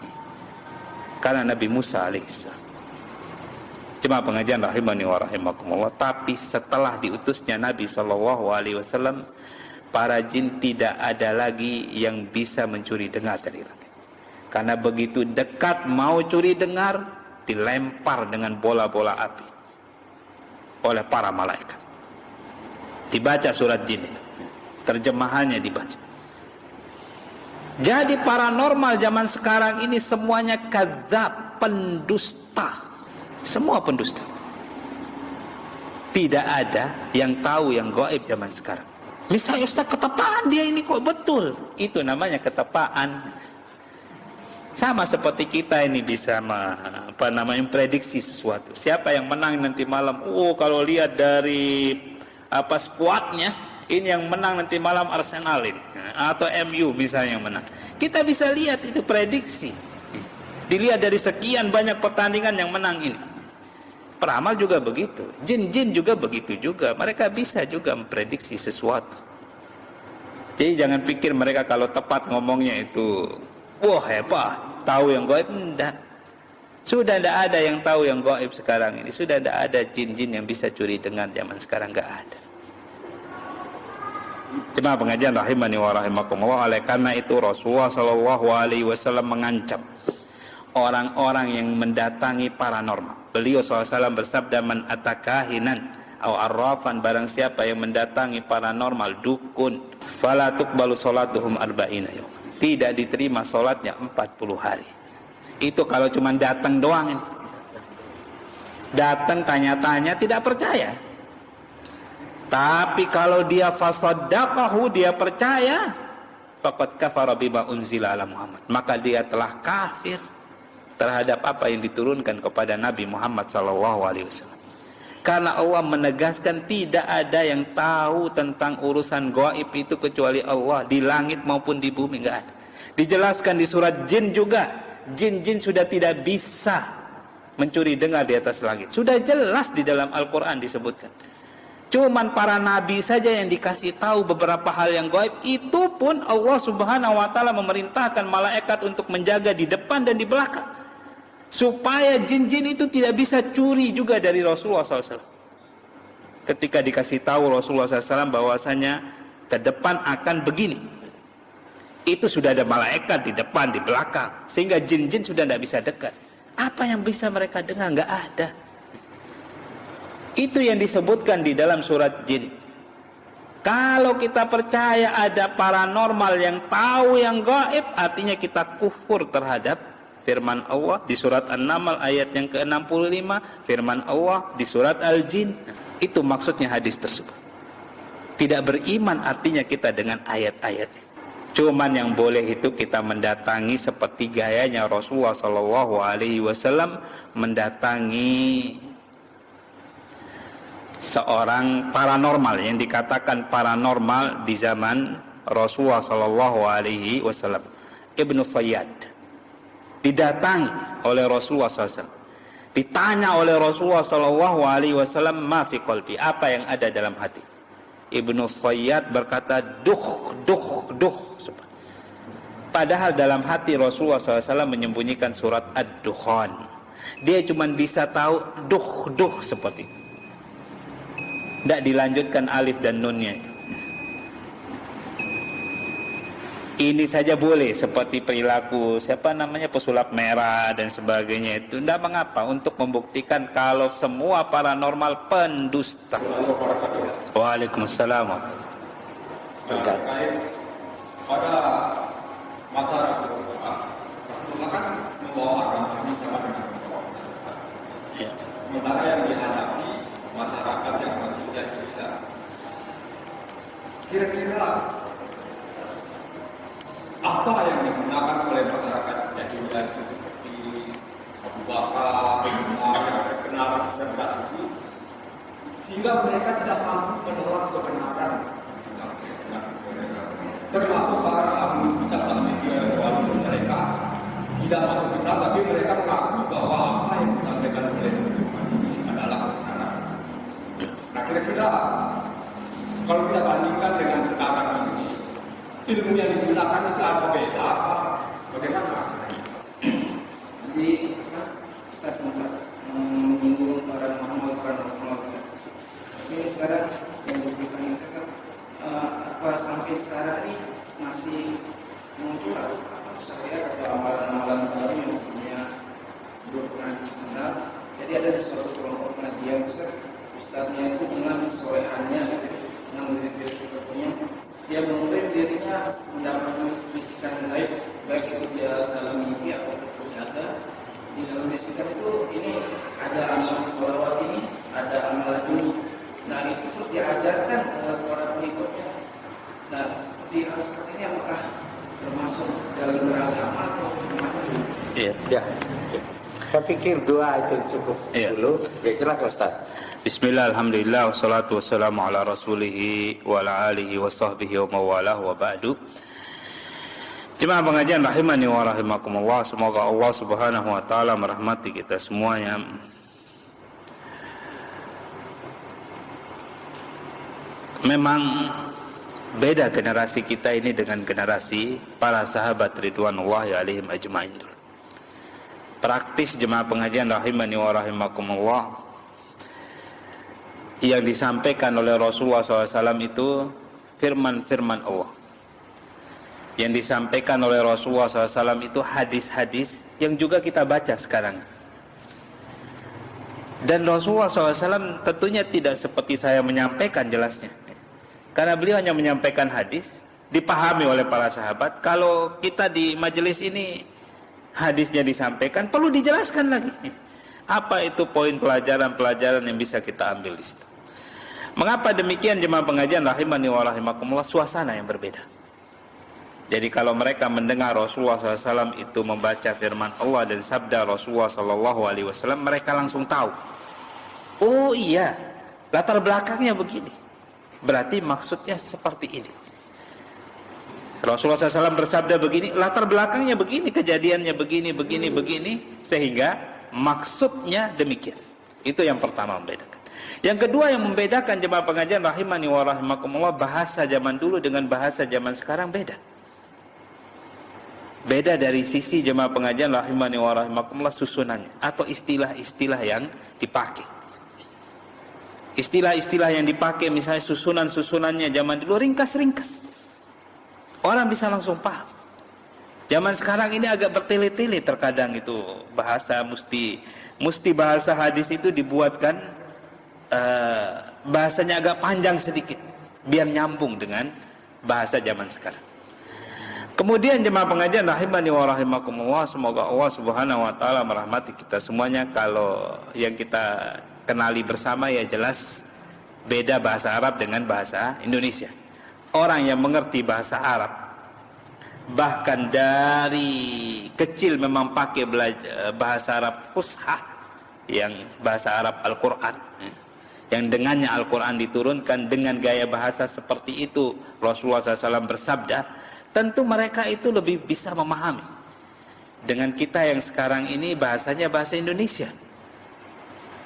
karena Nabi Musa alaihissalam. Jemaah pengajian rahimani wa rahimakumullah. Tapi setelah diutusnya Nabi SAW, para jin tidak ada lagi yang bisa mencuri dengar dari langit. Karena begitu dekat mau curi dengar, dilempar dengan bola-bola api oleh para malaikat. Dibaca surat jin itu, terjemahannya dibaca. Jadi paranormal zaman sekarang ini semuanya kadzab, pendusta. Semua pendusta. Tidak ada yang tahu yang gaib zaman sekarang. Misalnya Ustaz, ketepaan dia ini kok betul. Itu namanya ketepaan. Sama seperti kita ini bisa prediksi sesuatu. Siapa yang menang nanti malam? Kalau lihat dari skuadnya, ini yang menang nanti malam Arsenal ini, atau MU misalnya yang menang. Kita bisa lihat itu prediksi. Dilihat dari sekian banyak pertandingan yang menang ini. Peramal juga begitu, jin-jin juga begitu juga. Mereka bisa juga memprediksi sesuatu. Jadi jangan pikir mereka kalau tepat ngomongnya itu, wah hebat, tahu yang gaib. Enggak. Sudah tidak ada yang tahu yang gaib sekarang ini. Sudah tidak ada jin-jin yang bisa curi dengar zaman sekarang, enggak ada. Jemaah pengajian rahimani wa rahimakumullah. Oleh karena itu Rasulullah SAW mengancam orang-orang yang mendatangi paranormal. Beliau SAW bersabda, man atakahinan aw arrafan, barang siapa yang mendatangi paranormal, dukun, fala tuqbalu salatuhum arba'ina yawm, tidak diterima salatnya 40 hari. Itu kalau cuma datang doang ini. Datang tanya-tanya tidak percaya. Tapi kalau dia fasaddaqahu, dia percaya, faqad kafara bima unzila ala Muhammad, maka dia telah kafir terhadap apa yang diturunkan kepada Nabi Muhammad SAW. Karena Allah menegaskan tidak ada yang tahu tentang urusan gaib itu kecuali Allah, di langit maupun di bumi, enggak ada. Dijelaskan di surat Jin juga, jin-jin sudah tidak bisa mencuri dengar di atas langit. Sudah jelas di dalam Al-Quran disebutkan. Cuman para nabi saja yang dikasih tahu beberapa hal yang gaib. Itu pun Allah Subhanahu wa taala memerintahkan malaikat untuk menjaga di depan dan di belakang, supaya jin-jin itu tidak bisa curi juga dari Rasulullah SAW. Ketika dikasih tahu Rasulullah SAW bahwasanya ke depan akan begini, itu sudah ada malaikat di depan, di belakang, sehingga jin-jin sudah tidak bisa dekat. Apa yang bisa mereka dengar? Enggak ada. Itu yang disebutkan di dalam surat Jin. Kalau kita percaya ada paranormal yang tahu yang gaib, artinya kita kufur terhadap firman Allah di surat An-Naml ayat yang ke-65, firman Allah di surat Al-Jin. Itu maksudnya hadis tersebut. Tidak beriman artinya kita dengan ayat-ayat. Cuman yang boleh itu kita mendatangi seperti gayanya Rasulullah SAW mendatangi seorang paranormal yang dikatakan paranormal di zaman Rasulullah SAW, Ibnu Sayyad. Didatangi oleh Rasulullah SAW, ditanya oleh Rasulullah SAW, ma fi qalbi, apa yang ada dalam hati. Ibnu Sayyad berkata, duh. Padahal dalam hati Rasulullah SAW menyembunyikan surat Ad-Dukhan. Dia cuma bisa tahu duh seperti itu. Tidak dilanjutkan alif dan nunnya itu. Ini saja boleh, seperti perilaku pesulap merah dan sebagainya itu. Tidak mengapa, untuk membuktikan kalau semua paranormal pendusta. Waalaikumsalam. Terkait pada masyarakat Rasulullah kan membawa agama ini sama dengan membawa masyarakat. Sementara yang dihadapi masyarakat yang masih jahiliyah. Kira-kira apa yang digunakan oleh masyarakat jahiliyah itu seperti Abu Bakar, Umar yang terkenal cerdas itu, sehingga mereka tidak mampu menolak kebenaran, termasuk para ahli kitab walaupun mereka tidak masuk Islam, tapi mereka mengaku bahwa apa yang disampaikan oleh Muhammad ini adalah kebenaran. Nah, kira-kira kalau kita bandingkan dengan sekarang ini, ilmu yang digunakan itu apa beda? Bagaimana? Jadi Ustaz sempat menyinggung paranormal. Tapi sekarang yang diberikan Ustaz, apa sampai sekarang ini masih muncul apa saya atau amalan-amalan baru yang sebenarnya belum pernah dikenal. Jadi ada di suatu kelompok pengajian Ustaznya itu dengan solehannya, dengan murid-murid sepertinya, dia mengklaim dirinya mendapatkan bisikan gaib, baik itu dia dalam mimpi atau berjaga. Di dalam bisikan itu ini ada amalan sholawat ini, ada amalan ini. Nah itu terus diajarkan ke para pengikutnya. Nah seperti hal seperti ini apakah termasuk dalam beragama atau bagaimana? Ya. Saya pikir doa itu cukup dulu. Ya silakan Ustaz. Bismillah, alhamdulillah, wassalatu wassalamu ala rasulihi wa ala alihi wa sahbihi wa mawalah wa ba'du. Jemaah pengajian rahimani wa rahimakumullah, semoga Allah subhanahu wa ta'ala merahmati kita semuanya. Memang beda generasi kita ini dengan generasi para sahabat ridwanullahi alaihim ajma'in. Praktis jemaah pengajian rahimani wa rahimakumullah, yang disampaikan oleh Rasulullah SAW itu firman-firman Allah. Yang disampaikan oleh Rasulullah SAW itu hadis-hadis yang juga kita baca sekarang. Dan Rasulullah SAW tentunya tidak seperti saya menyampaikan jelasnya. Karena beliau hanya menyampaikan hadis, dipahami oleh para sahabat. Kalau kita di majelis ini hadisnya disampaikan, perlu dijelaskan lagi. Apa itu poin pelajaran-pelajaran yang bisa kita ambil di situ? Mengapa demikian jemaah pengajian rahimani wa rahimakumullah? Suasana yang berbeda. Jadi kalau mereka mendengar Rasulullah SAW itu membaca firman Allah dan sabda Rasulullah SAW, mereka langsung tahu. Oh iya, latar belakangnya begini. Berarti maksudnya seperti ini. Rasulullah SAW bersabda begini, latar belakangnya begini, kejadiannya begini, sehingga maksudnya demikian. Itu yang pertama membedakan. Yang kedua yang membedakan jemaah pengajian rahimani wa rahimakumullah, bahasa zaman dulu dengan bahasa zaman sekarang beda. Beda dari sisi jemaah pengajian rahimani wa rahimakumullah susunannya atau istilah-istilah yang dipakai. Istilah-istilah yang dipakai misalnya susunan-susunannya zaman dulu ringkas-ringkas. Orang bisa langsung paham. Zaman sekarang ini agak bertele-tele terkadang itu bahasa mesti bahasa hadis itu dibuatkan bahasanya agak panjang sedikit biar nyambung dengan bahasa zaman sekarang. Kemudian jemaah pengajian rahimani wa rahimakumullah, semoga Allah Subhanahu wa taala merahmati kita semuanya. Kalau yang kita kenali bersama ya jelas beda bahasa Arab dengan bahasa Indonesia. Orang yang mengerti bahasa Arab bahkan dari kecil memang pakai belajar bahasa Arab fushah, yang bahasa Arab Al-Qur'an, yang dengannya Al-Quran diturunkan dengan gaya bahasa seperti itu. Rasulullah SAW bersabda, tentu mereka itu lebih bisa memahami. Dengan kita yang sekarang ini bahasanya bahasa Indonesia,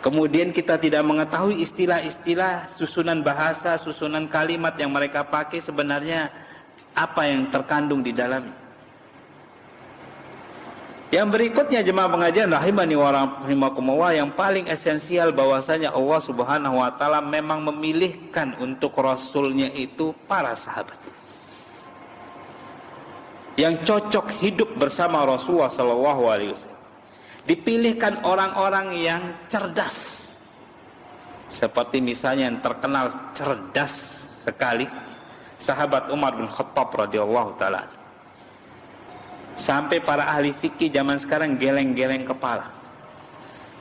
kemudian kita tidak mengetahui istilah-istilah, susunan bahasa, susunan kalimat yang mereka pakai sebenarnya apa yang terkandung di dalamnya. Yang berikutnya jemaah pengajian rahimani wa rahimakumullah, yang paling esensial bahwasanya Allah Subhanahu wa taala memang memilihkan untuk rasulnya itu para sahabat yang cocok hidup bersama Rasulullah sallallahu alaihi wasallam. Dipilihkan orang-orang yang cerdas. Seperti misalnya yang terkenal cerdas sekali sahabat Umar bin Khattab radhiyallahu taala. Sampai para ahli fikih zaman sekarang geleng-geleng kepala.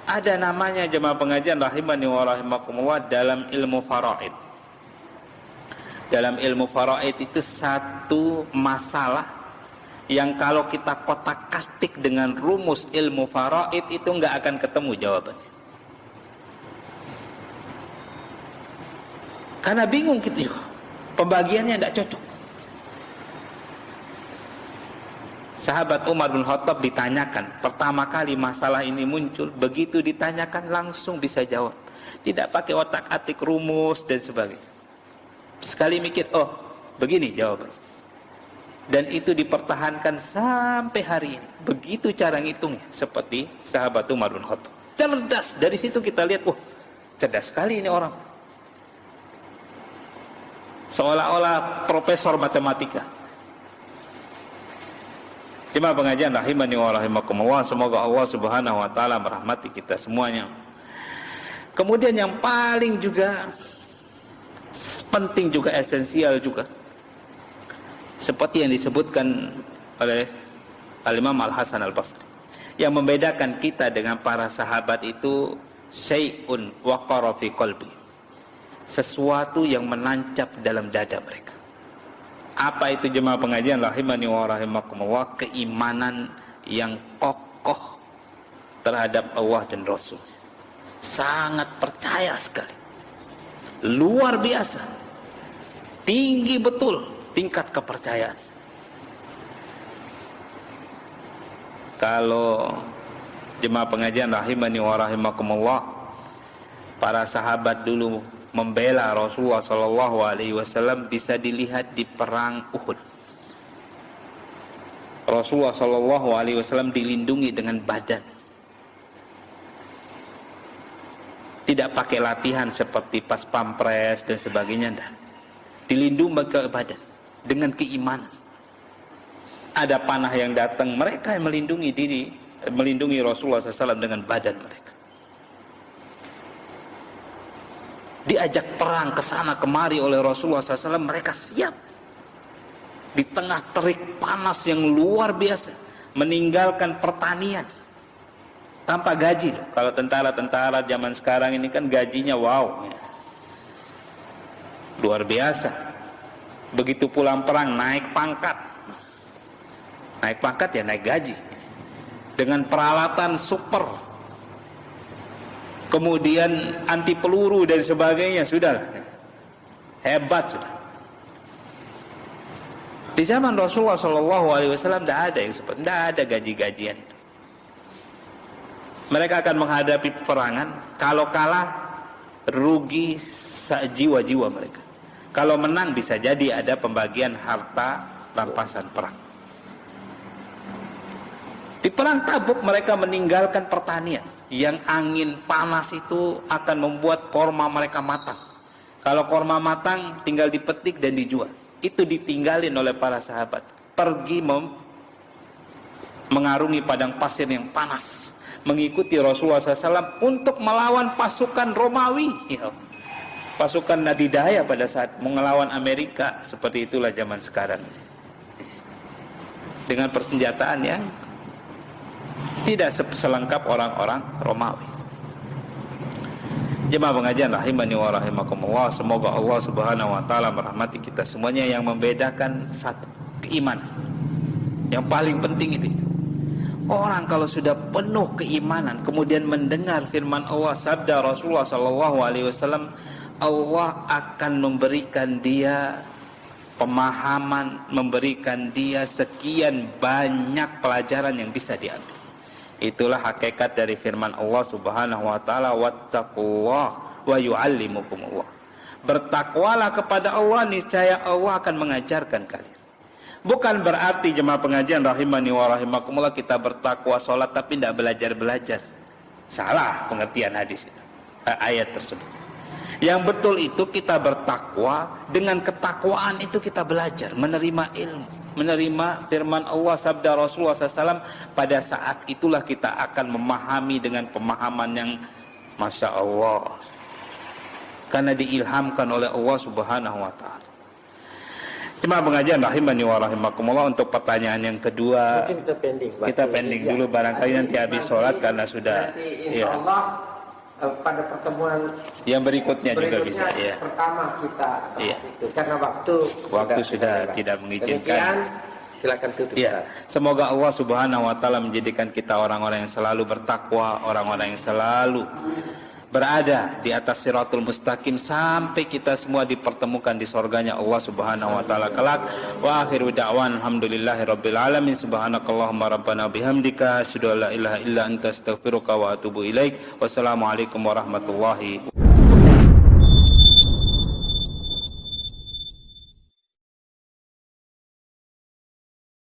Ada namanya jemaah pengajian rahimani wa rahimakumullah dalam ilmu faraid. Dalam ilmu faraid itu satu masalah yang kalau kita kotak-katik dengan rumus ilmu faraid itu nggak akan ketemu jawabannya. Karena bingung gitu, pembagiannya tidak cocok. Sahabat Umar bin Khattab ditanyakan, pertama kali masalah ini muncul, begitu ditanyakan langsung bisa jawab. Tidak pakai otak-atik rumus dan sebagainya. Sekali mikir, oh begini jawabannya. Dan itu dipertahankan sampai hari ini. Begitu cara ngitungnya, seperti sahabat Umar bin Khattab. Cerdas, dari situ kita lihat, cerdas sekali ini orang. Seolah-olah profesor matematika. Jemaah pengajian rahimani wa rahimakumullah, semoga Allah Subhanahu wa taala merahmati kita semuanya. Kemudian yang paling juga penting juga esensial juga, seperti yang disebutkan oleh Al-Imam Al-Hasan Al-Basri, yang membedakan kita dengan para sahabat itu syai'un waqara fi qalbi, sesuatu yang menancap dalam dada mereka. Apa itu jemaah pengajian rahimani wa rahimakumullah? Keimanan yang kokoh terhadap Allah dan Rasul. Sangat percaya sekali, luar biasa, tinggi betul tingkat kepercayaan. Kalau jemaah pengajian rahimani wa rahimakumullah, para sahabat dulu membela Rasulullah sallallahu alaihi wasallam bisa dilihat di perang Uhud. Rasulullah sallallahu alaihi wasallam dilindungi dengan badan. Tidak pakai latihan seperti pas pampres dan sebagainya, enggak. Dilindungi ke badan dengan keimanan. Ada panah yang datang, mereka yang melindungi diri, melindungi Rasulullah SAW dengan badan mereka. Diajak perang ke sana kemari oleh Rasulullah SAW, mereka siap. Di tengah terik panas yang luar biasa, meninggalkan pertanian tanpa gaji. Kalau tentara-tentara zaman sekarang ini kan gajinya wow, luar biasa. Begitu pulang perang naik pangkat, ya naik gaji, dengan peralatan super, kemudian anti peluru dan sebagainya, sudah hebat sudah. Di zaman Rasulullah SAW tidak ada yang seperti, tidak ada gaji-gajian. Mereka akan menghadapi peperangan, kalau kalah rugi jiwa-jiwa mereka. Kalau menang bisa jadi ada pembagian harta rampasan perang. Di perang Tabuk mereka meninggalkan pertanian. Yang angin panas itu akan membuat korma mereka matang. Kalau korma matang tinggal dipetik dan dijual. Itu ditinggalin oleh para sahabat. Pergi mengarungi padang pasir yang panas, mengikuti Rasulullah SAW untuk melawan pasukan Romawi. Pasukan Nadidaya pada saat melawan Amerika. Seperti itulah zaman sekarang, dengan persenjataan yang tidak selengkap orang-orang Romawi. Jemaah pengajian rahimani wa rahimakumullah, semoga Allah Subhanahu wa taala merahmati kita semuanya. Yang membedakan satu, keimanan. Yang paling penting itu. Orang kalau sudah penuh keimanan, kemudian mendengar firman Allah, sabda Rasulullah sallallahu alaihi wasallam, Allah akan memberikan dia pemahaman, memberikan dia sekian banyak pelajaran yang bisa diambil. Itulah hakikat dari firman Allah Subhanahu wa taala, wattaqullah wa yu'allimukumullah. Bertakwalah kepada Allah, niscaya Allah akan mengajarkan kalian. Bukan berarti jemaah pengajian rahimani wa rahimakumullah kita bertakwa sholat tapi tidak belajar-belajar. Salah pengertian hadis itu, ayat tersebut. Yang betul itu kita bertakwa, dengan ketakwaan itu kita belajar, menerima ilmu, menerima firman Allah, sabda Rasulullah SAW. Pada saat itulah kita akan memahami dengan pemahaman yang Masya Allah, karena diilhamkan oleh Allah Subhanahu wa Ta'ala. Jemaah pengajian rahimani wa rahimakumullah, untuk pertanyaan yang kedua mungkin kita pending, kita pending dulu, barangkali nanti habis sholat karena sudah insya Allah pada pertemuan yang berikutnya juga bisa ya. Pertama kita Iya. itu karena waktu sudah tidak mengizinkan. Demikian, silakan tutup. Ya, semoga Allah Subhanahu wa Ta'ala menjadikan kita orang-orang yang selalu bertakwa, orang-orang yang selalu berada di atas siratul mustaqim sampai kita semua dipertemukan di surganya Allah Subhanahu wa Ta'ala kelak. Wa akhiru da'wan alhamdulillahi rabbil alamin. Subhanakallahumma rabbana bihamdika asyhadu an la ilaha illa anta astaghfiruka wa atubu ilaik. Wassalamualaikum warahmatullahi wabarakatuh.